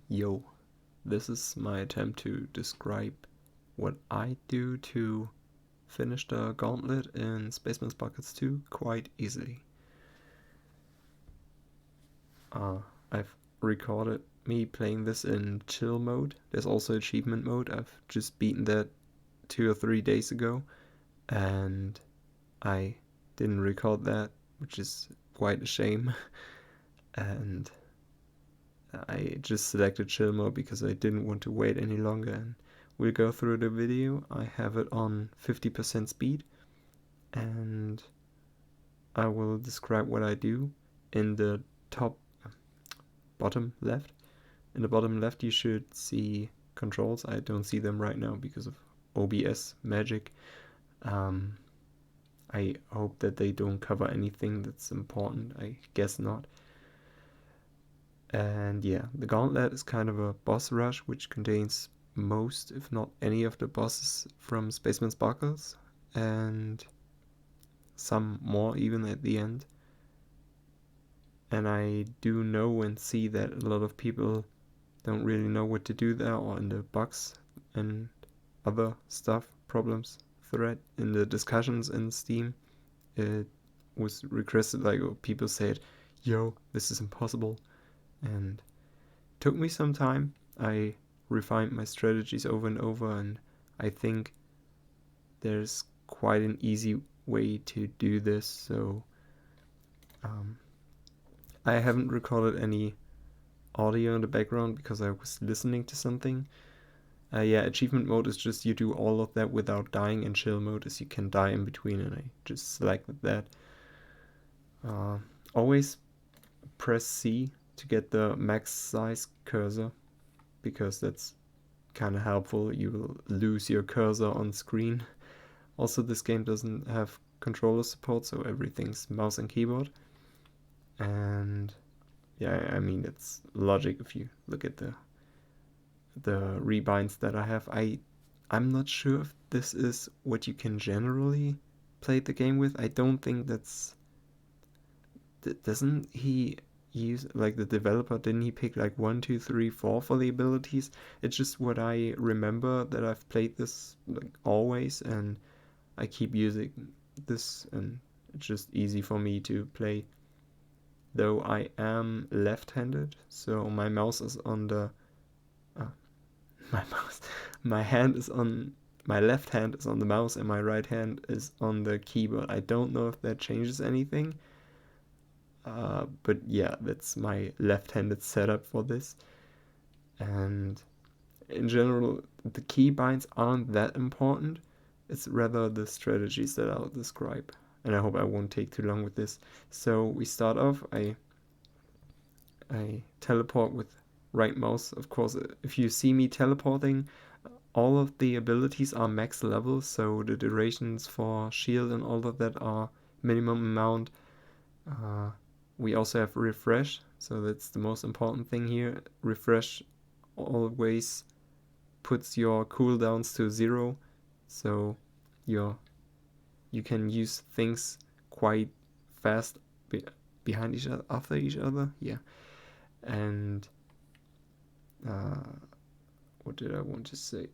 Yo, this is my attempt to describe what I do to finish the Gauntlet in Spaceman Sparkles 2 quite easily. I've recorded me playing this in chill mode. There's also achievement mode. I've just beaten that 2 or 3 days ago, and I didn't record that, which is quite a shame. And I just selected chill mode because I didn't want to wait any longer, and we'll go through the video. I have it on 50% speed, and I will describe what I do. In the bottom left, you should see controls. I don't see them right now because of OBS magic. I hope that they don't cover anything that's important. I guess not. And yeah, the Gauntlet is kind of a boss rush which contains most, if not any, of the bosses from Spaceman Sparkles, and some more even at the end. And I do know and see that a lot of people don't really know what to do there, or in the bugs and other stuff, problems, thread in the discussions in Steam, it was requested, like, people said, yo, this is impossible. And it took me some time. I refined my strategies over and over, and I think there's quite an easy way to do this. So I haven't recorded any audio in the background because I was listening to something. Achievement mode is just you do all of that without dying, and chill mode is you can die in between, and I just selected that. Always press C to get the max size cursor, because that's kind of helpful. You will lose your cursor on screen. Also, this game doesn't have controller support, so everything's mouse and keyboard. And yeah, I mean, it's logic if you look at the rebinds that I have. I'm not sure if this is what you can generally play the game with. I don't think that's... Doesn't he use, like, the developer, didn't he pick like 1, 2, 3, 4 for the abilities? It's just what I remember, that I've played this like always, and I keep using this, and it's just easy for me to play. Though I am left-handed, so my mouse is on the my hand is on, my left hand is on the mouse and my right hand is on the keyboard. I don't know if that changes anything. But yeah, that's my left-handed setup for this. And in general, the keybinds aren't that important. It's rather the strategies that I'll describe. And I hope I won't take too long with this. So we start off, I teleport with right mouse. Of course, if you see me teleporting, all of the abilities are max level, so the durations for shield and all of that are minimum amount. We also have refresh, so that's the most important thing here. Refresh always puts your cooldowns to 0, so you can use things quite fast behind each other, after each other. Yeah. And what did I want to say?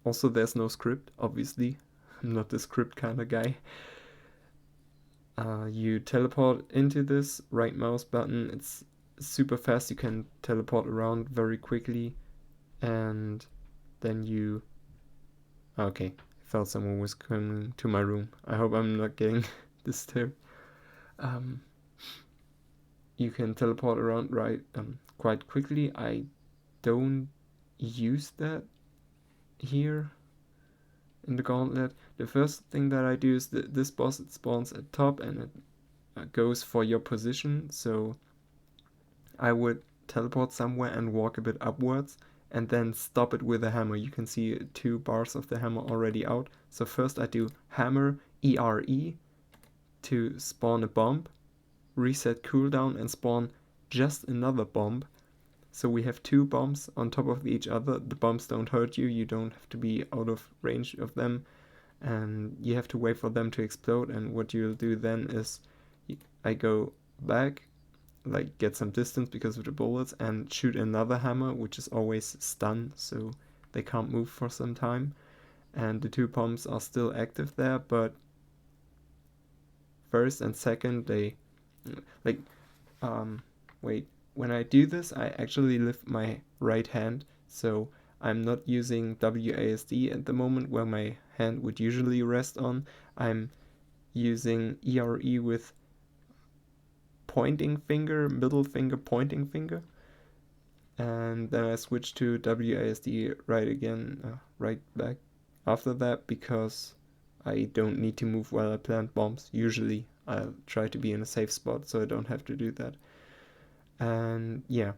Also, there's no script, obviously. I'm not the script kind of guy. You teleport into this right mouse button. It's super fast. You can teleport around very quickly, and then you... Okay, I thought someone was coming to my room. I hope I'm not getting disturbed. You can teleport around quite quickly. I don't use that here in the Gauntlet. The first thing that I do is that this boss, it spawns at top, and it goes for your position. So I would teleport somewhere and walk a bit upwards, and then stop it with a hammer. You can see 2 bars of the hammer already out. So first I do hammer ERE to spawn a bomb, reset cooldown, and spawn just another bomb. So we have 2 bombs on top of each other. The bombs don't hurt you. You don't have to be out of range of them, and you have to wait for them to explode. And what you'll do then is I go back, like get some distance because of the bullets, and shoot another hammer, which is always stun, so they can't move for some time. And the two bombs are still active there, but first and second they like wait, when I do this I actually lift my right hand, so I'm not using WASD at the moment where my hand would usually rest on. I'm using ERE with pointing finger, middle finger, pointing finger, and then I switch to WASD right again, right back after that, because I don't need to move while I plant bombs. Usually I'll try to be in a safe spot so I don't have to do that. And yeah,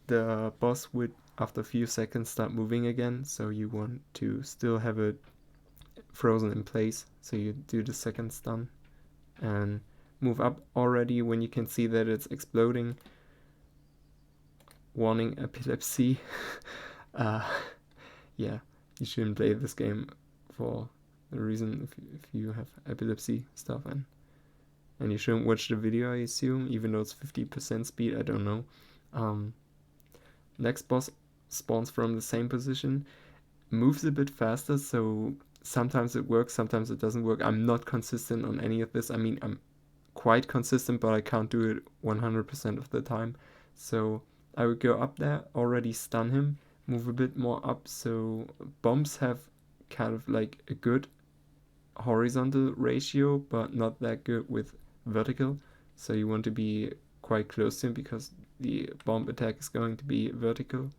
the boss would after a few seconds start moving again, so you want to still have it frozen in place, so you do the second stun and move up already when you can see that it's exploding. Warning, epilepsy. Yeah, you shouldn't play this game for the reason if you have epilepsy stuff, and you shouldn't watch the video, I assume, even though it's 50% speed, I don't know. Next boss spawns from the same position, moves a bit faster, so sometimes it works, sometimes it doesn't work. I'm not consistent on any of this. I mean, I'm quite consistent, but I can't do it 100% of the time. So I would go up there, already stun him, move a bit more up, so bombs have kind of like a good horizontal ratio, but not that good with vertical. So you want to be quite close to him because the bomb attack is going to be vertical.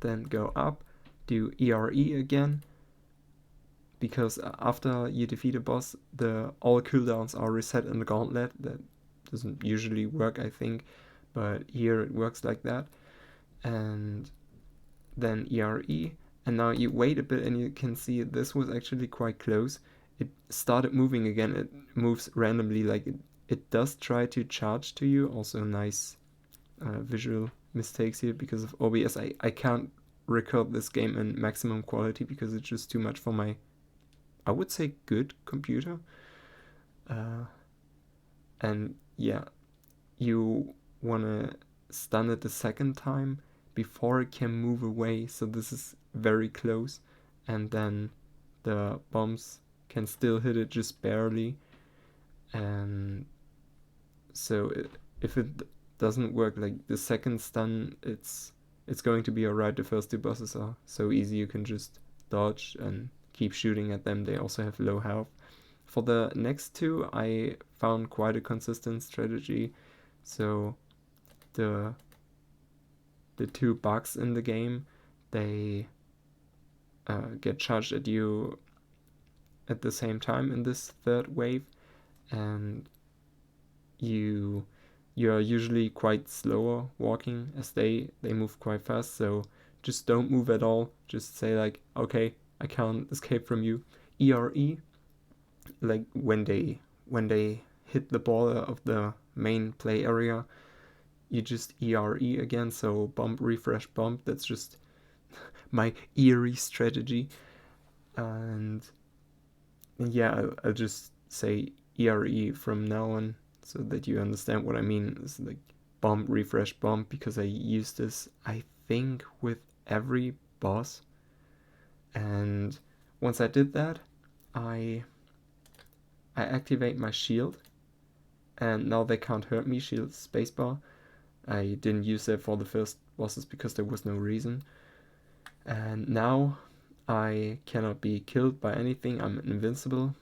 Then go up, do ERE again, because after you defeat a boss, all cooldowns are reset in the Gauntlet. That doesn't usually work, I think, but here it works like that. And then ERE, and now you wait a bit and you can see this was actually quite close. It started moving again. It moves randomly, like it does try to charge to you. Also nice visual mistakes here because of OBS. I can't record this game in maximum quality because it's just too much for my, I would say, good computer. And yeah, you want to stun it the second time before it can move away, so this is very close, and then the bombs can still hit it just barely. And so if it doesn't work, like the second stun, it's going to be alright. The first two bosses are so easy, you can just dodge and keep shooting at them. They also have low health. For the next two, I found quite a consistent strategy. So the two bugs in the game, they get charged at you at the same time in this third wave, and you are usually quite slower walking as they move quite fast. So just don't move at all. Just say like, okay, I can't escape from you. ERE, like when they hit the border of the main play area, you just ERE again, so bump, refresh, bump. That's just my eerie strategy. And yeah, I'll just say ERE from now on so that you understand what I mean. It's like bump, refresh, bump, because I use this, I think, with every boss. And once I did that, I activate my shield, and now they can't hurt me. Shield spacebar. I didn't use that for the first bosses because there was no reason. And now I cannot be killed by anything. I'm invincible.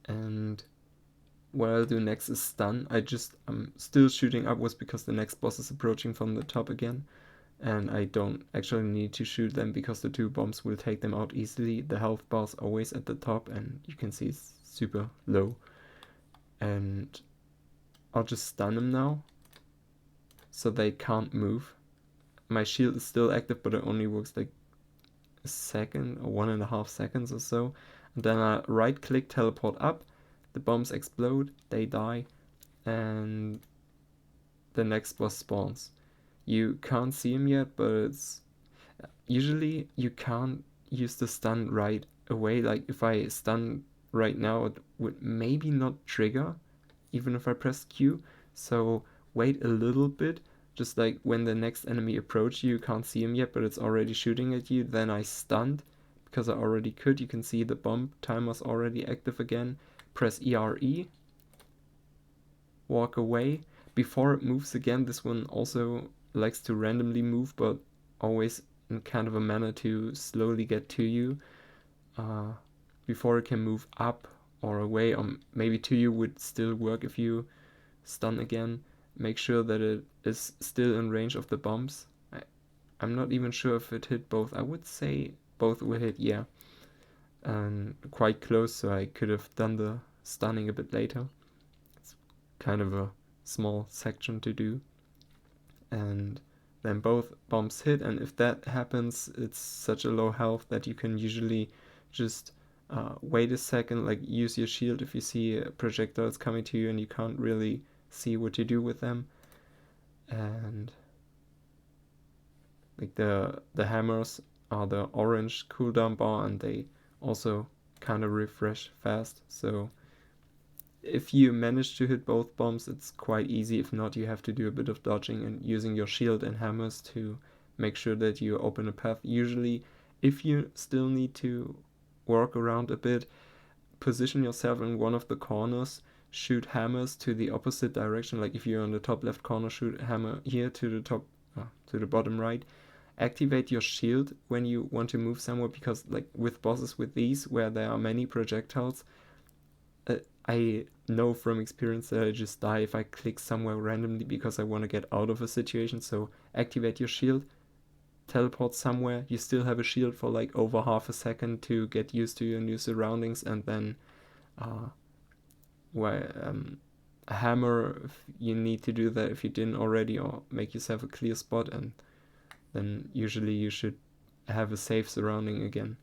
And what I'll do next is stun. I'm still shooting upwards because the next boss is approaching from the top again. And I don't actually need to shoot them because the two bombs will take them out easily. The health bar's always at the top, and you can see it's super low. And I'll just stun them now, so they can't move. My shield is still active, but it only works like a second or 1.5 seconds or so. And then I right click, teleport up, the bombs explode, they die, and the next boss spawns. You can't see him yet, but it's usually you can't use the stun right away. Like if I stun right now, it would maybe not trigger even if I press Q. So wait a little bit, just like when the next enemy approaches you can't see him yet, but it's already shooting at you. Then I stunned because I already could. You can see the bomb timer's already active again. Press ERE, walk away. Before it moves again, this one also likes to randomly move, but always in kind of a manner to slowly get to you. Before it can move up or away, or maybe to you would still work if you stun again. Make sure that it is still in range of the bombs. I'm not even sure if it hit both. I would say both will hit, yeah. And quite close, so I could have done the stunning a bit later. It's kind of a small section to do. And then both bombs hit, and if that happens, it's such a low health that you can usually just wait a second, like use your shield if you see projectiles coming to you and you can't really see what to do with them. And like the hammers are the orange cooldown bar, and they also kind of refresh fast. So if you manage to hit both bombs, it's quite easy. If not, you have to do a bit of dodging and using your shield and hammers to make sure that you open a path. Usually, if you still need to work around a bit, position yourself in one of the corners, shoot hammers to the opposite direction. Like if you're on the top left corner, shoot hammer here to the top, to the bottom right. Activate your shield when you want to move somewhere, because like with bosses with these, where there are many projectiles, I know from experience that I just die if I click somewhere randomly because I want to get out of a situation. So activate your shield, teleport somewhere. You still have a shield for like over half a second to get used to your new surroundings, and then a hammer if you need to do that if you didn't already, or make yourself a clear spot, and then usually you should have a safe surrounding again.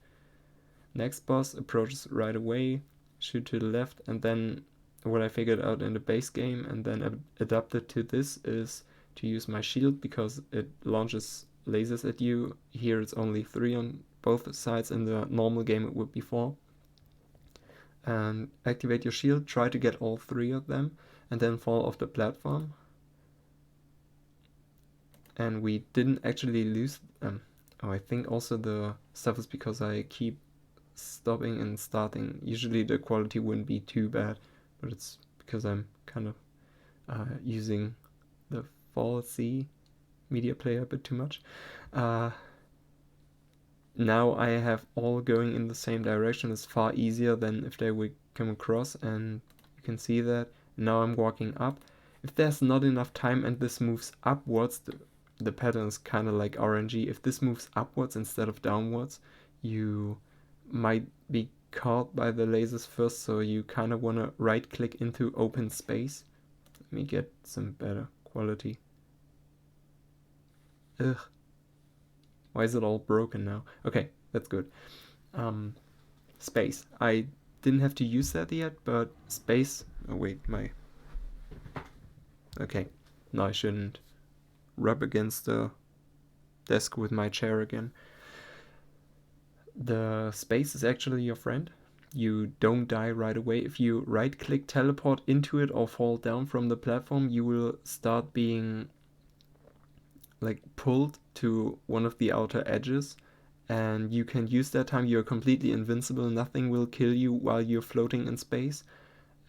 Next boss approaches right away, shoot to the left, and then what I figured out in the base game and then adapted to this is to use my shield, because it launches lasers at you. Here it's only 3 on both sides. In the normal game it would be 4. And activate your shield, try to get all 3 of them, and then fall off the platform. And we didn't actually lose them. I think also the stuff is because I keep stopping and starting. Usually the quality wouldn't be too bad, but it's because I'm kind of using the falsy media player a bit too much. Now I have all going in the same direction. It's far easier than if they would come across, and you can see that. Now I'm walking up. If there's not enough time and this moves upwards, the pattern is kind of like RNG. If this moves upwards instead of downwards, you might be caught by the lasers first, so you kind of want to right click into open space. Let me get some better quality. Ugh. Why is it all broken now? Okay, that's good. Space. I didn't have to use that yet, but space... Oh wait, my... Okay, no, I shouldn't rub against the desk with my chair again. The space is actually your friend. You don't die right away. If you right click teleport into it or fall down from the platform, you will start being like pulled to one of the outer edges, and you can use that time. You're completely invincible. Nothing will kill you while you're floating in space,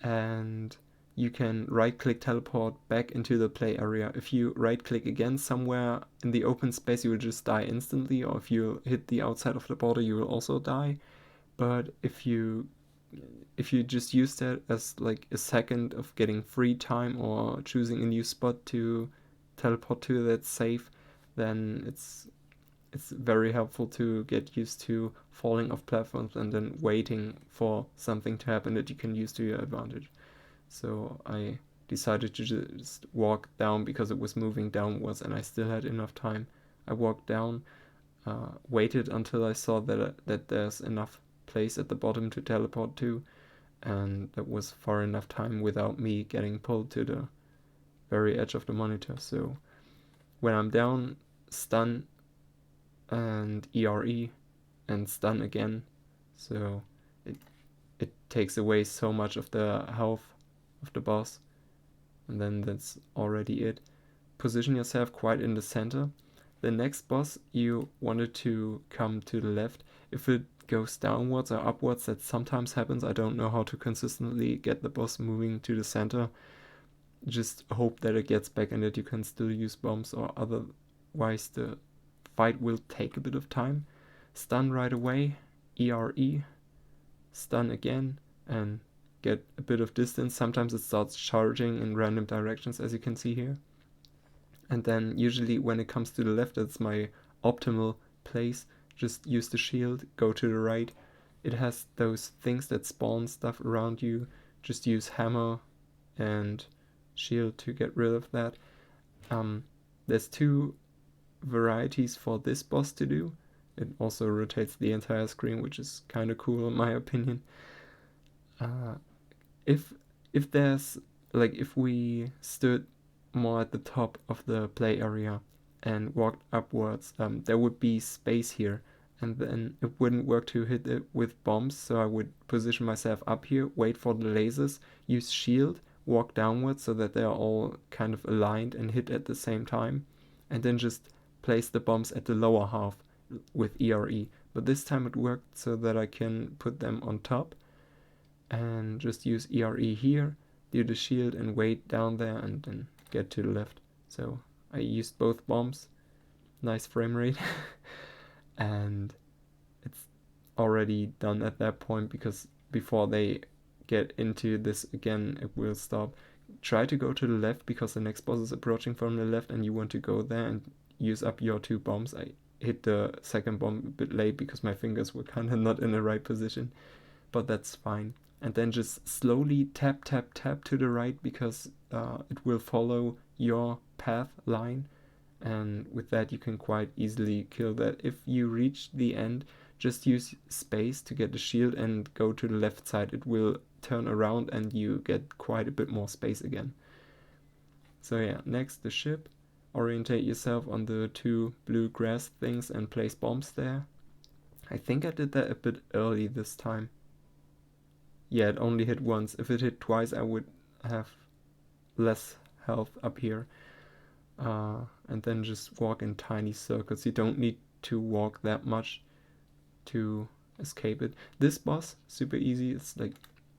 and you can right click teleport back into the play area. If you right click again somewhere in the open space, you will just die instantly, or if you hit the outside of the border, you will also die. But if you just use that as like a second of getting free time or choosing a new spot to teleport to that's safe, then it's very helpful to get used to falling off platforms and then waiting for something to happen that you can use to your advantage. So I decided to just walk down because it was moving downwards and I still had enough time. I walked down, waited until I saw that there's enough place at the bottom to teleport to, and that was far enough time without me getting pulled to the very edge of the monitor. So when I'm down, stun and ERE and stun again. So it takes away so much of the health of the boss. and then that's already it. Position yourself quite in the center. The next boss, you wanted to come to the left. If it goes downwards or upwards, that sometimes happens. I don't know how to consistently get the boss moving to the center. Just hope that it gets back and that you can still use bombs, or otherwise the fight will take a bit of time. Stun right away, ERE, stun again, and get a bit of distance. Sometimes it starts charging in random directions, as you can see here. And then usually when it comes to the left, that's my optimal place. Just use the shield, go to the right. It has those things that spawn stuff around you. Just use hammer and shield to get rid of that. There's two varieties for this boss to do. It also rotates the entire screen, which is kind of cool in my opinion. If there's like, if we stood more at the top of the play area and walked upwards, there would be space here, and then it wouldn't work to hit it with bombs. So I would position myself up here, wait for the lasers, use shield, walk downwards so that they're all kind of aligned and hit at the same time, and then just place the bombs at the lower half with ERE. But this time it worked so that I can put them on top and just use ERE here, do the shield and wait down there and then get to the left. So I used both bombs. Nice frame rate. And it's already done at that point, because before they get into this again, it will stop. Try to go to the left because the next boss is approaching from the left and you want to go there and use up your two bombs. I hit the second bomb a bit late because my fingers were kind of not in the right position, but that's fine. And then just slowly tap, tap, tap to the right, because it will follow your path line, and with that you can quite easily kill that. If you reach the end, just use space to get the shield and go to the left side. It will turn around and you get quite a bit more space again. So yeah, next, the ship. Orientate yourself on the two blue grass things and place bombs there. I think I did that a bit early this time. Yeah, it only hit once. If it hit twice, I would have less health up here. And then just walk in tiny circles. You don't need to walk that much to escape it. This boss, super easy. It's like,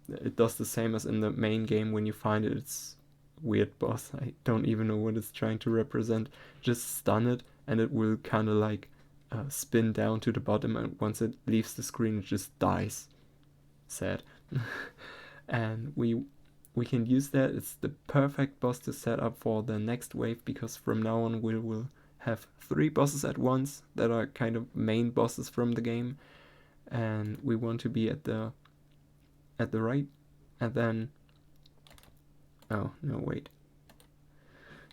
it does the same as in the main game. When you find it, it's weird boss. I don't even know what it's trying to represent. Just stun it and it will kind of like spin down to the bottom, and once it leaves the screen it just dies. Sad. And we can use that. It's the perfect boss to set up for the next wave, because from now on we will have 3 bosses at once that are kind of main bosses from the game, and we want to be at the right. And then, oh no, wait,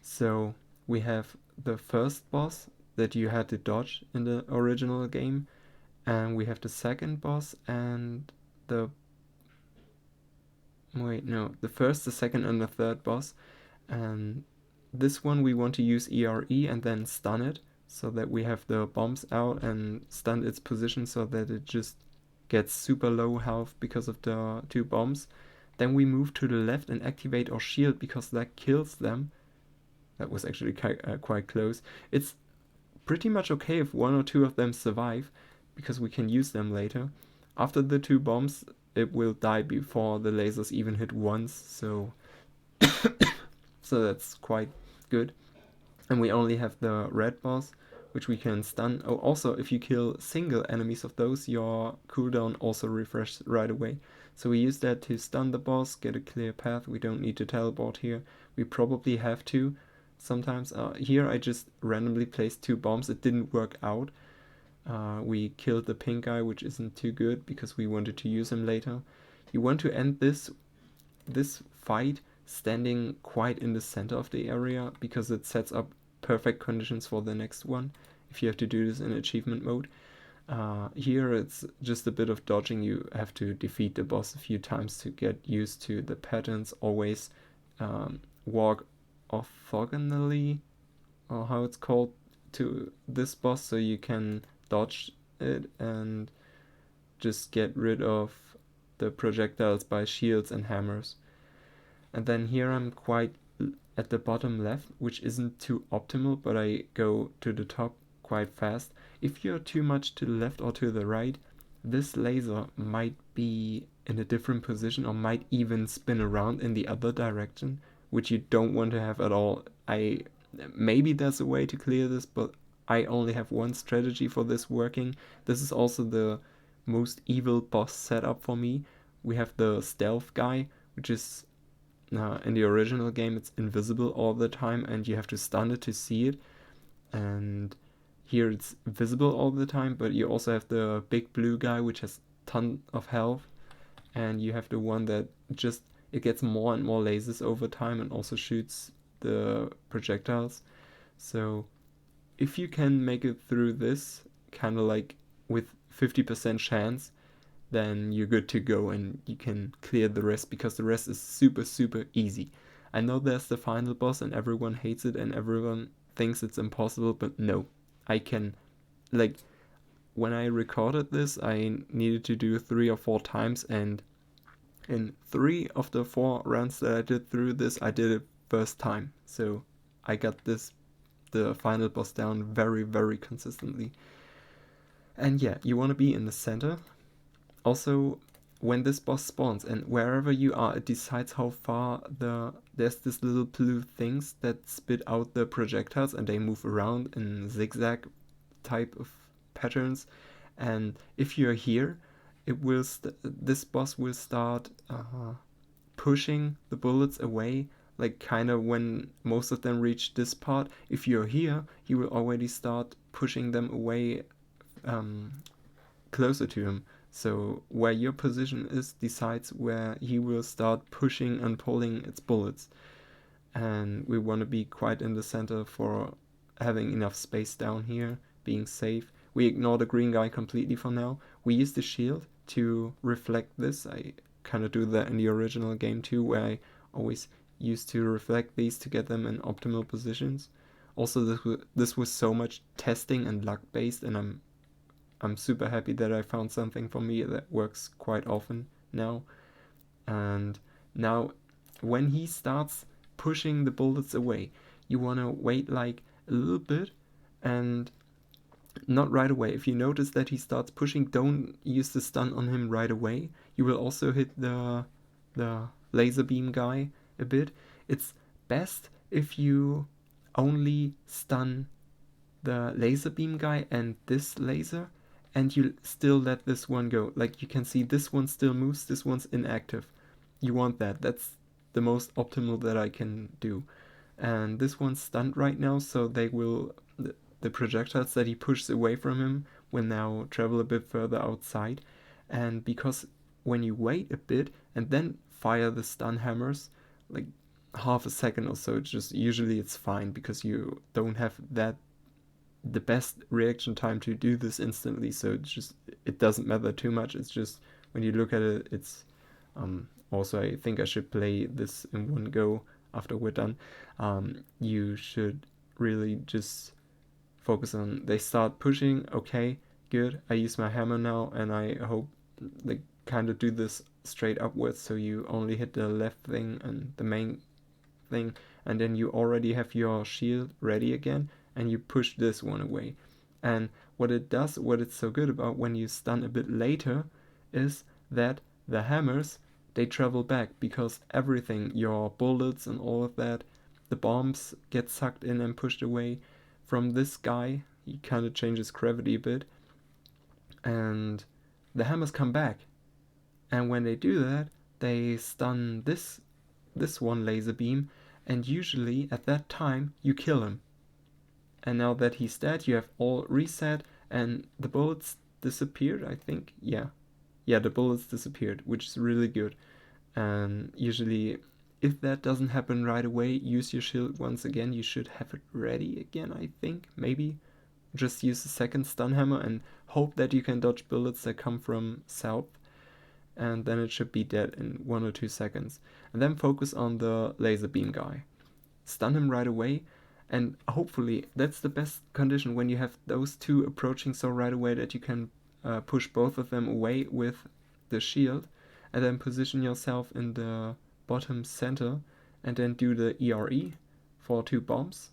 so we have the first boss that you had to dodge in the original game, and we have the second boss and the first, the second, and the third boss. And this one we want to use ERE and then stun it, so that we have the bombs out and stun its position so that it just gets super low health because of the 2 bombs. Then we move to the left and activate our shield, because that kills them. That was actually quite close. It's pretty much okay if 1 or 2 of them survive, because we can use them later. After the 2 bombs, it will die before the lasers even hit once, so so that's quite good. And we only have the red boss, which we can stun. Oh, also, if you kill single enemies of those, your cooldown also refreshes right away. So we use that to stun the boss, get a clear path. We don't need to teleport here. We probably have to sometimes. Here I just randomly placed 2 bombs. It didn't work out. We killed the pink guy, which isn't too good because we wanted to use him later. You want to end this fight standing quite in the center of the area, because it sets up perfect conditions for the next one if you have to do this in achievement mode. Here it's just a bit of dodging. You have to defeat the boss a few times to get used to the patterns. Always walk orthogonally, or how it's called, to this boss, so you can dodge it and just get rid of the projectiles by shields and hammers. And then here I'm quite at the bottom left, which isn't too optimal, but I go to the top quite fast. If you're too much to the left or to the right, this laser might be in a different position or might even spin around in the other direction, which you don't want to have at all. Maybe there's a way to clear this, but I only have one strategy for this working. This is also the most evil boss setup for me. We have the stealth guy, which is in the original game it's invisible all the time and you have to stun it to see it. And here it's visible all the time, but you also have the big blue guy which has ton of health, and you have the one that just it gets more and more lasers over time and also shoots the projectiles. So if you can make it through this kind of like with 50% chance, then you're good to go and you can clear the rest, because the rest is super, super easy. I know there's the final boss and everyone hates it and everyone thinks it's impossible, but no. I can, like, when I recorded this, I needed to do 3 or 4 times, and in 3 of the 4 rounds that I did through this, I did it first time. So I got the final boss down very, very consistently. And yeah, you want to be in the center. Also, when this boss spawns and wherever you are, it decides how far there's this little blue things that spit out the projectiles and they move around in zigzag type of patterns. And if you're here, this boss will start pushing the bullets away, like kind of when most of them reach this part. If you're here, he will already start pushing them away closer to him. So where your position is decides where he will start pushing and pulling its bullets. And we want to be quite in the center for having enough space down here, being safe. We ignore the green guy completely for now. We use the shield to reflect this. I kind of do that in the original game too, where I always used to reflect these to get them in optimal positions. Also, this was so much testing and luck based, and I'm super happy that I found something for me that works quite often now. And now, when he starts pushing the bullets away, you want to wait like a little bit and not right away. If you notice that he starts pushing, don't use the stun on him right away. You will also hit the laser beam guy a bit. It's best if you only stun the laser beam guy and this laser, and you still let this one go. Like you can see this one still moves, this one's inactive. You want that. That's the most optimal that I can do. And this one's stunned right now, so the projectiles that he pushes away from him will now travel a bit further outside. And because when you wait a bit and then fire the stun hammers, like half a second or so, usually it's fine because you don't have the best reaction time to do this instantly, so it doesn't matter too much. It's just when you look at it, it's also I think I should play this in one go after we're done. You should really just focus on they start pushing. Okay, good. I use my hammer now, and I hope they kind of do this straight upwards, so you only hit the left thing and the main thing, and then you already have your shield ready again, and you push this one away. And what it's so good about when you stun a bit later is that the hammers, they travel back, because everything, your bullets and all of that, the bombs get sucked in and pushed away from this guy. He kind of changes gravity a bit, and the hammers come back. And when they do that, they stun this one laser beam, and usually at that time you kill him. And now that he's dead, you have all reset, and the bullets disappeared, I think. Yeah, the bullets disappeared, which is really good. And usually, if that doesn't happen right away, use your shield once again. You should have it ready again, I think. Maybe just use the second stun hammer and hope that you can dodge bullets that come from south, and then it should be dead in 1 or 2 seconds. And then focus on the laser beam guy. Stun him right away, and hopefully that's the best condition, when you have those two approaching so right away that you can push both of them away with the shield, and then position yourself in the bottom center and then do the ERE, for 2 bombs.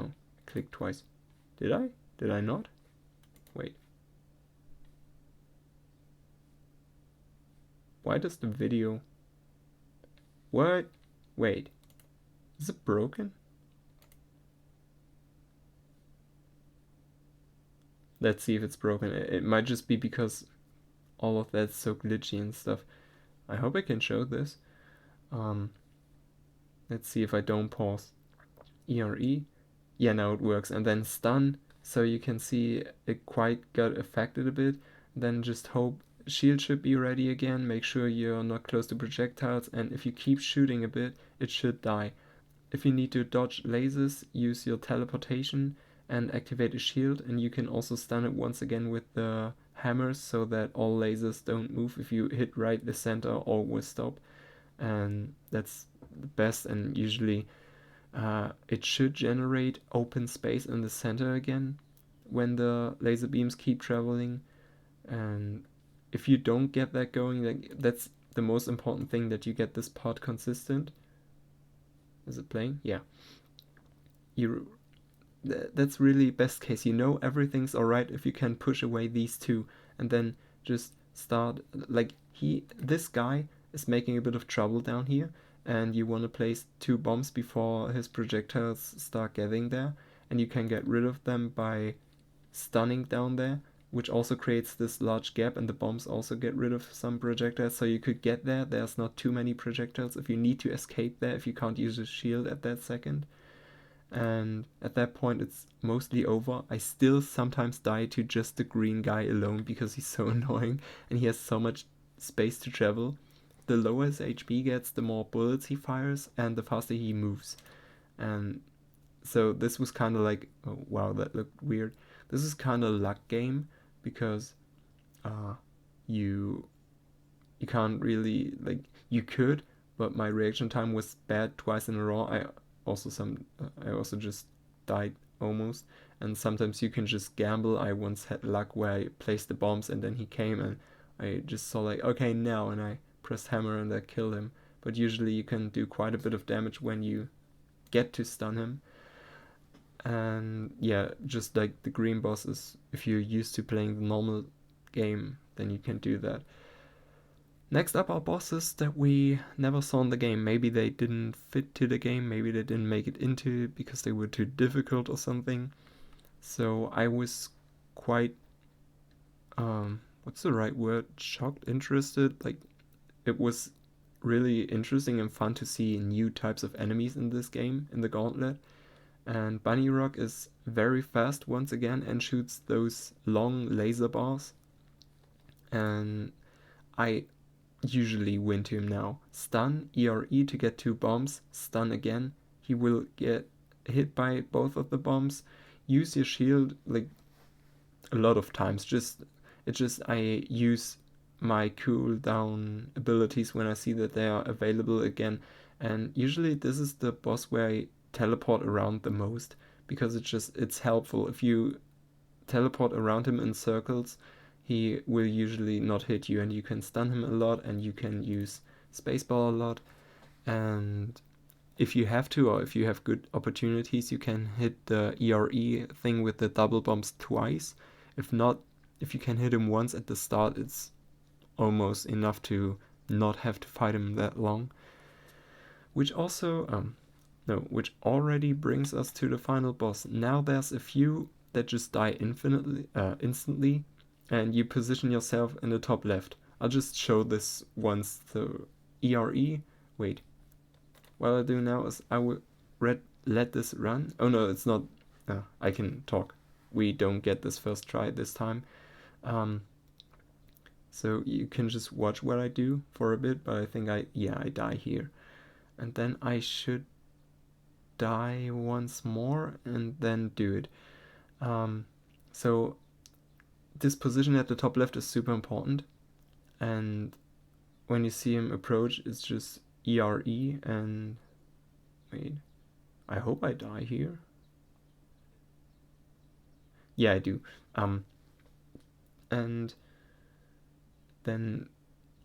Oh, click twice. Did I? Did I not? Wait. Why does the video... What? Wait. Is it broken? Let's see if it's broken. It might just be because all of that's so glitchy and stuff. I hope I can show this. Let's see if I don't pause. ERE. Yeah, now it works. And then stun. So you can see it quite got affected a bit. Then just hope shield should be ready again. Make sure you're not close to projectiles. And if you keep shooting a bit, it should die. If you need to dodge lasers, use your teleportation and activate a shield, and you can also stun it once again with the hammers so that all lasers don't move. If you hit right, the center always stop, and that's the best. And usually it should generate open space in the center again when the laser beams keep traveling. And if you don't get that going, like, that's the most important thing, that you get this pod consistent. Is it playing? Yeah. That's really best case. You know everything's alright if you can push away these two and then just start, like, this guy is making a bit of trouble down here, and you want to place 2 bombs before his projectiles start getting there, and you can get rid of them by stunning down there, which also creates this large gap, and the bombs also get rid of some projectiles, so you could get there. There's not too many projectiles if you need to escape there, if you can't use a shield at that second. And at that point it's mostly over. I still sometimes die to just the green guy alone because he's so annoying and he has so much space to travel. The lower his HP gets, the more bullets he fires and the faster he moves. And so this was kind of like, oh wow, that looked weird. This is kind of luck game because you can't really, like, you could, but my reaction time was bad twice in a row. I also just died almost, and sometimes you can just gamble. I once had luck where I placed the bombs and then he came and I just saw, like, okay, now, and I pressed hammer and I killed him. But usually you can do quite a bit of damage when you get to stun him. And yeah, just like the green bosses, if you're used to playing the normal game, then you can do that. Next up are bosses that we never saw in the game. Maybe they didn't fit to the game, maybe they didn't make it into it because they were too difficult or something. So I was quite, what's the right word? Shocked, interested. Like, it was really interesting and fun to see new types of enemies in this game, in the Gauntlet. And Bunny Rock is very fast once again and shoots those long laser bars. And I usually win to him now. Stun, ERE to get 2 bombs, stun again. He will get hit by both of the bombs. Use your shield, like, a lot of times. I use my cooldown abilities when I see that they are available again. And usually this is the boss where I teleport around the most, because it's helpful. If you teleport around him in circles, he will usually not hit you, and you can stun him a lot, and you can use spacebar a lot. And if you have to, or if you have good opportunities, you can hit the ERE thing with the double bombs twice. If not, if you can hit him once at the start, it's almost enough to not have to fight him that long. Which already brings us to the final boss. Now there's a few that just die instantly, and you position yourself in the top left. I'll just show this once. The ERE, wait, what I'll do now is I will let this run. Oh no, it's not, I can talk. We don't get this first try this time. So you can just watch what I do for a bit, but I think I die here. And then I should die once more and then do it. So this position at the top left is super important, and when you see him approach, it's just ERE. And wait, I hope I die here. Yeah, I do. And then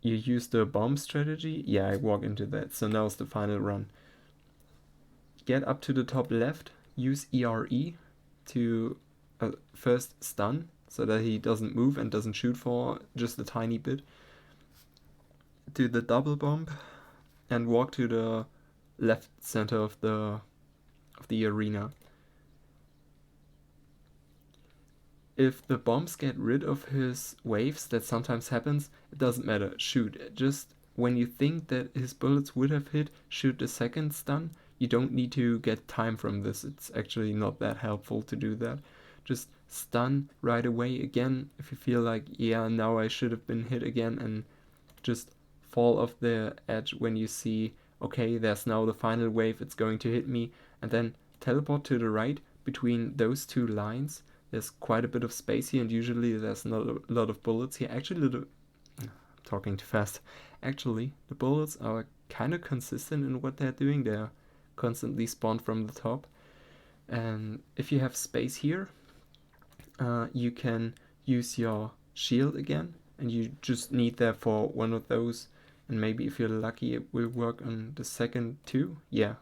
you use the bomb strategy. Yeah, I walk into that. So now's the final run. get up to the top left, use ERE to first stun, so that he doesn't move and doesn't shoot for just a tiny bit. Do the double bomb and walk to the left center of the arena. If the bombs get rid of his waves, that sometimes happens, it doesn't matter, shoot. Just when you think that his bullets would have hit, shoot the second stun. You don't need to get time from this, it's actually not that helpful to do that. Just stun right away again if you feel like, yeah, now I should have been hit again, and just fall off the edge when you see, okay, there's now the final wave, it's going to hit me, and then teleport to the right between those two lines. There's quite a bit of space here, and usually there's not a lot of bullets here. Actually, I'm talking too fast. Actually, the bullets are kind of consistent in what they're doing. They're constantly spawned from the top. And if you have space here, you can use your shield again, and you just need that for one of those. And maybe if you're lucky, it will work on the second too. Yeah.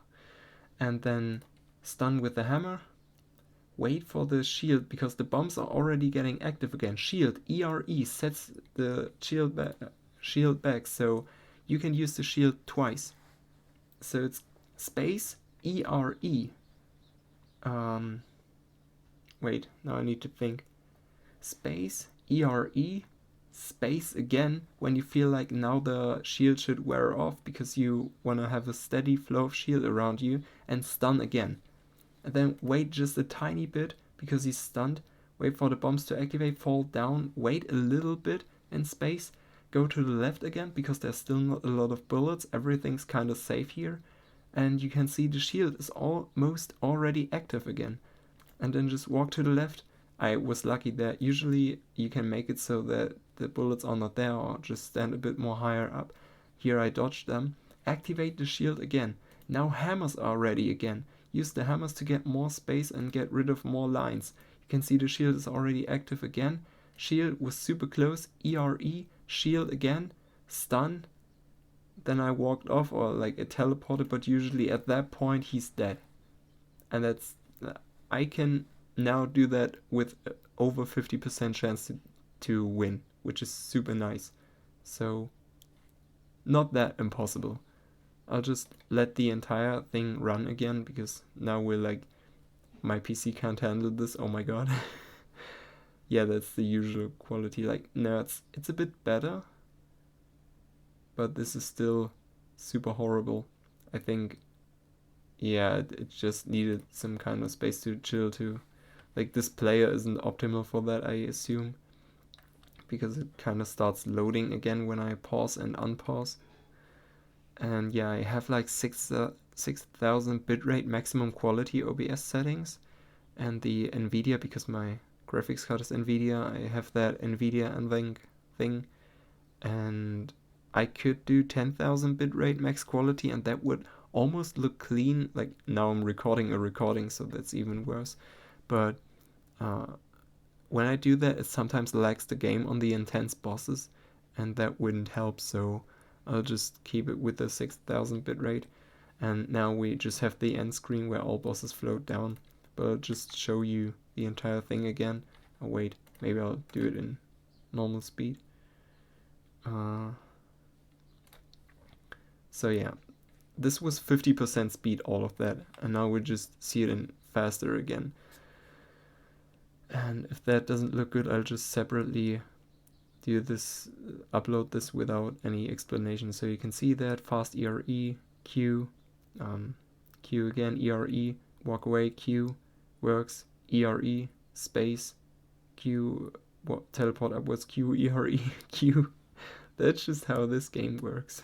And then stun with the hammer. Wait for the shield, because the bombs are already getting active again. Shield, ERE, sets the shield back, so you can use the shield twice. So it's space, ERE. Wait, now I need to think. Space, ERE, space again when you feel like now the shield should wear off, because you want to have a steady flow of shield around you, and stun again. And then wait just a tiny bit, because he's stunned. Wait for the bombs to activate, fall down, wait a little bit in space, go to the left again, because there's still not a lot of bullets, everything's kind of safe here. And you can see the shield is almost already active again. And then just walk to the left. I was lucky that usually you can make it so that the bullets are not there, or just stand a bit more higher up. Here I dodged them. Activate the shield again. Now hammers are ready again. Use the hammers to get more space and get rid of more lines. You can see the shield is already active again. Shield was super close. ERE, shield again, stun. Then I walked off, or like it teleported, but usually at that point he's dead. And that's, I can now do that with over 50% chance to win, which is super nice. So not that impossible. I'll just let the entire thing run again, because now we're like, my PC can't handle this, oh my god. Yeah, that's the usual quality. Like, no, it's a bit better, but this is still super horrible. I think, yeah, it just needed some kind of space to chill to. Like, this player isn't optimal for that, I assume, because it kind of starts loading again when I pause and unpause. And yeah, I have like 6,000 bitrate maximum quality OBS settings, and the NVIDIA, because my graphics card is NVIDIA, I have that NVIDIA NVENC thing, and I could do 10,000 bitrate max quality, and that would almost look clean. Like, now I'm recording a recording, so that's even worse. But when I do that, it sometimes lags the game on the intense bosses, and that wouldn't help, so I'll just keep it with the 6,000 bitrate. And now we just have the end screen where all bosses float down. But I'll just show you the entire thing again. Oh wait, maybe I'll do it in normal speed. So yeah, this was 50% speed, all of that, and now we just see it in faster again. And if that doesn't look good, I'll just separately do this, upload this without any explanation. So you can see that fast ERE, Q, Q again, ERE, walk away, Q, works, ERE, space, Q, teleport upwards, Q, ERE, Q. That's just how this game works.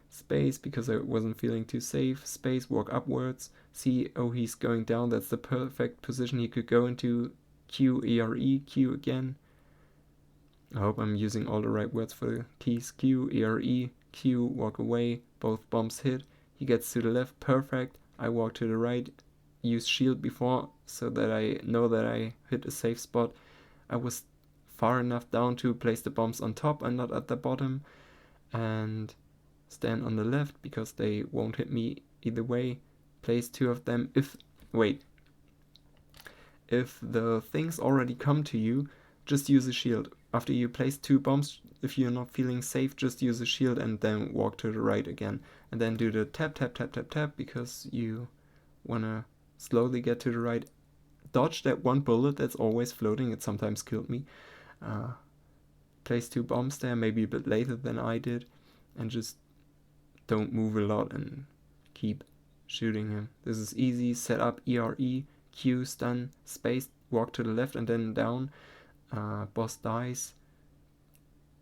Space, because I wasn't feeling too safe, space, walk upwards, see, oh, he's going down, that's the perfect position he could go into, Q, ERE, Q again. I hope I'm using all the right words for the keys. Q, ERE, Q, walk away, both bombs hit, he gets to the left, perfect, I walk to the right, use shield before, so that I know that I hit a safe spot. I was far enough down to place the bombs on top and not at the bottom, and stand on the left, because they won't hit me either way, place 2 of them. If the things already come to you, just use a shield. After you place 2 bombs, if you're not feeling safe, just use a shield and then walk to the right again. And then do the tap, tap, tap, tap, tap, because you want to slowly get to the right. Dodge that 1 bullet that's always floating. It sometimes killed me. Place 2 bombs there, maybe a bit later than I did. And just don't move a lot and keep shooting him. This is easy. Set up ERE, Q, stun, space, walk to the left and then down. Boss dies.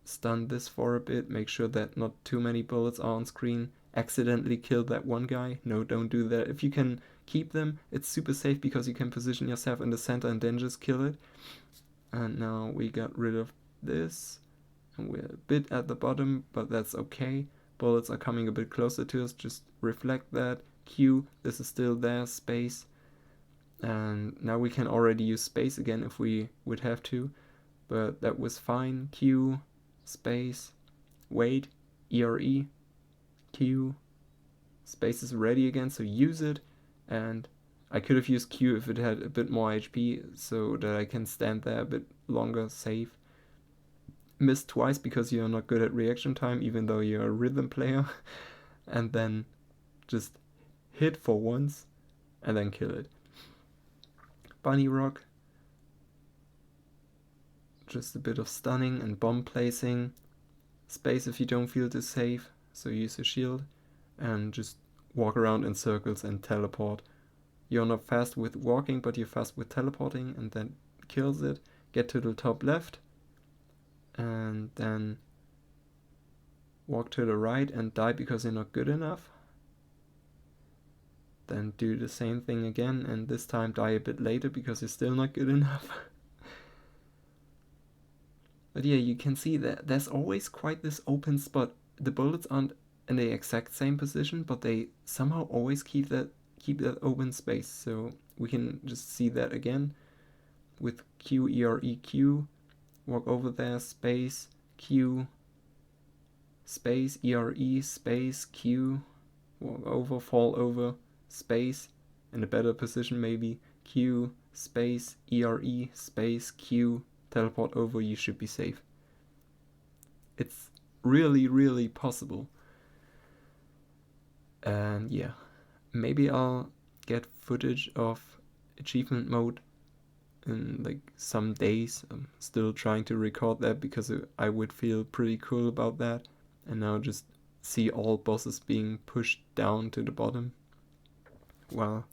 Stun this for a bit. Make sure that not too many bullets are on screen. Accidentally kill that 1 guy. No, don't do that. If you can keep them, it's super safe because you can position yourself in the center and then just kill it. And now we got rid of this. And we're a bit at the bottom, but that's okay. Bullets are coming a bit closer to us. Just reflect that. Q, this is still there. Space. And now we can already use space again if we would have to. But that was fine. Q, space, wait, ERE, Q, space is ready again, so use it. And I could have used Q if it had a bit more HP, so that I can stand there a bit longer, safe. Missed twice because you're not good at reaction time, even though you're a rhythm player. And then just hit for once, and then kill it. Bunny Rock. Just a bit of stunning and bomb placing. Space if you don't feel too safe, so use a shield. And just walk around in circles and teleport. You're not fast with walking, but you're fast with teleporting, and then kills it. Get to the top left, and then walk to the right and die because you're not good enough. Then do the same thing again, and this time die a bit later because you're still not good enough. But yeah, you can see that there's always quite this open spot. The bullets aren't in the exact same position, but they somehow always keep that open space. So we can just see that again with Q, ERE, Q. Walk over there, space, Q, space, ERE, space, Q. Walk over, fall over, space, in a better position maybe, Q, space, ERE, space, Q, teleport over, you should be safe. It's really, really possible. And yeah, maybe I'll get footage of achievement mode in like some days. I'm still trying to record that because I would feel pretty cool about that. And now just see all bosses being pushed down to the bottom while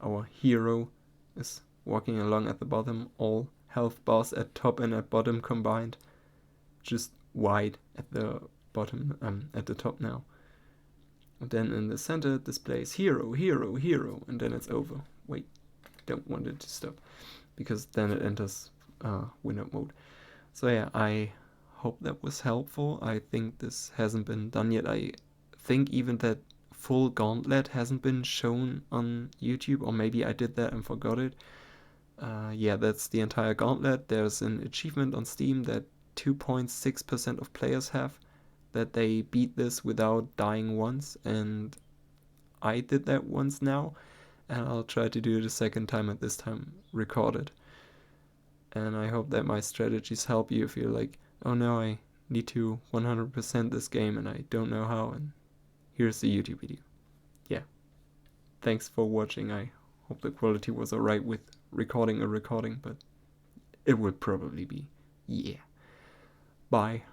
our hero is walking along at the bottom, all health bars at top and at bottom combined, just wide at the bottom, at the top now. And then in the center it displays hero, hero, hero, and then it's over. Wait, don't want it to stop, because then it enters winner mode. So yeah, I hope that was helpful. I think this hasn't been done yet. I think even that full Gauntlet hasn't been shown on YouTube, or maybe I did that and forgot it. Yeah, that's the entire Gauntlet. There's an achievement on Steam that 2.6% of players have, that they beat this without dying once, and I did that once now, and I'll try to do it a second time, and this time record it. And I hope that my strategies help you if you're like, oh no, I need to 100% this game and I don't know how, and here's the YouTube video. Yeah, thanks for watching. I hope the quality was alright with recording a recording, but it would probably be. Yeah. Bye.